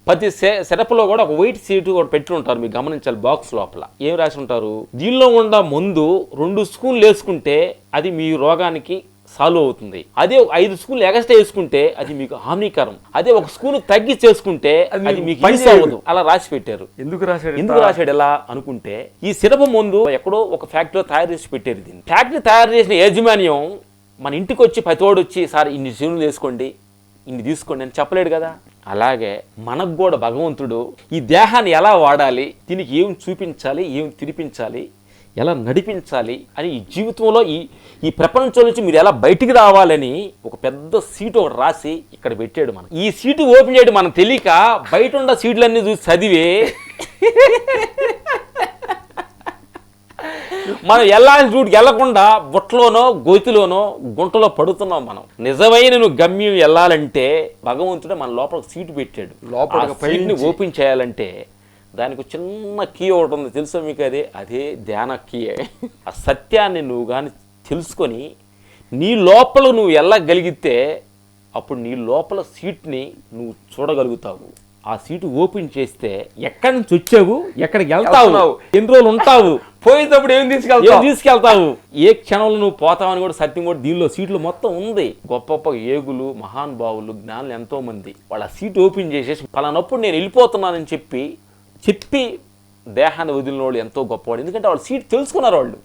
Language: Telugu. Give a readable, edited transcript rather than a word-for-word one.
ప్రతి సెటప్లో కూడా ఒక వైట్ సీటు కూడా పెట్టి ఉంటారు, మీరు గమనించాలి. బాక్స్ లోపల ఏం రాసి ఉంటారు, దీనిలో ఉన్న ముందు 2 స్పూన్లు వేసుకుంటే అది మీ రోగానికి సాల్వ్ అవుతుంది. అదే 5 స్పూన్లు ఎగస్ట్రా వేసుకుంటే అది మీకు హానికరం. అదే 1 స్పూన్ తగ్గి చేసుకుంటే అది మీకు యూస్ అవ్వదు. అలా రాసి పెట్టారు. ఎందుకు రాశాడు ఎలా అనుకుంటే, ఈ సిరప్ ముందు ఎక్కడో ఒక ఫ్యాక్టరీలో తయారు చేసి పెట్టారు. దీన్ని ఫ్యాక్టరీ తయారు చేసిన యాజమాన్యం మన ఇంటికి వచ్చి ప్రతివాడు వచ్చి, సార్ ఇన్ని స్పూన్లు వేసుకోండి, ఇన్ని తీసుకోండి అని చెప్పలేడు కదా. అలాగే మనకు కూడా భగవంతుడు ఈ దేహాన్ని ఎలా వాడాలి, దీనికి ఏం చూపించాలి, ఏం తినిపించాలి, ఎలా నడిపించాలి అని ఈ జీవితంలో ఈ ప్రపంచం నుంచి మీరు ఎలా బయటికి రావాలని ఒక పెద్ద సీటు ఒకటి రాసి ఇక్కడ పెట్టాడు. మనం ఈ సీటు ఓపెన్ చేయడం మనం తెలియక బయట ఉన్న సీట్లన్నీ చూసి చదివే మనం వెళ్ళాల్సిన చోటుకి వెళ్లకుండా బుట్టలోనో గోతిలోనో గుంటలో పడుతున్నాం. మనం నిజమైన నువ్వు గమ్యం వెళ్ళాలంటే భగవంతుడే మన లోపల సీటు పెట్టాడు. లోపల ఓపెన్ చేయాలంటే దానికి చిన్న కీ ఒకటి ఉంది, తెలుసా మీకు? అదే ధ్యాన కీయే. ఆ సత్యాన్ని నువ్వు కానీ తెలుసుకొని నీ లోపల నువ్వు వెళ్ళగలిగితే అప్పుడు నీ లోపల సీట్ని నువ్వు చూడగలుగుతావు. ఆ సీటు ఓపెన్ చేస్తే ఎక్కడి నుంచి వచ్చావు, ఎక్కడికి వెళ్తావు, ఎన్ని రోజులు ఉంటావు, పోయేటప్పుడు ఏం తీసుకెళ్తావు, ఏ క్షణంలో నువ్వు పోతావని కూడా సత్యం కూడా దీనిలో సీట్లు మొత్తం ఉంది. గొప్ప గొప్ప ఏగులు, మహానుభావులు, జ్ఞానులు ఎంతో మంది వాళ్ళ సీట్ ఓపెన్ చేసేసి పలానప్పుడు నేను వెళ్ళిపోతున్నానని చెప్పి దేహాన్ని వదిలిన వాళ్ళు ఎంతో గొప్పవాడు. ఎందుకంటే వాళ్ళు సీట్ తెలుసుకున్నారు వాళ్ళు.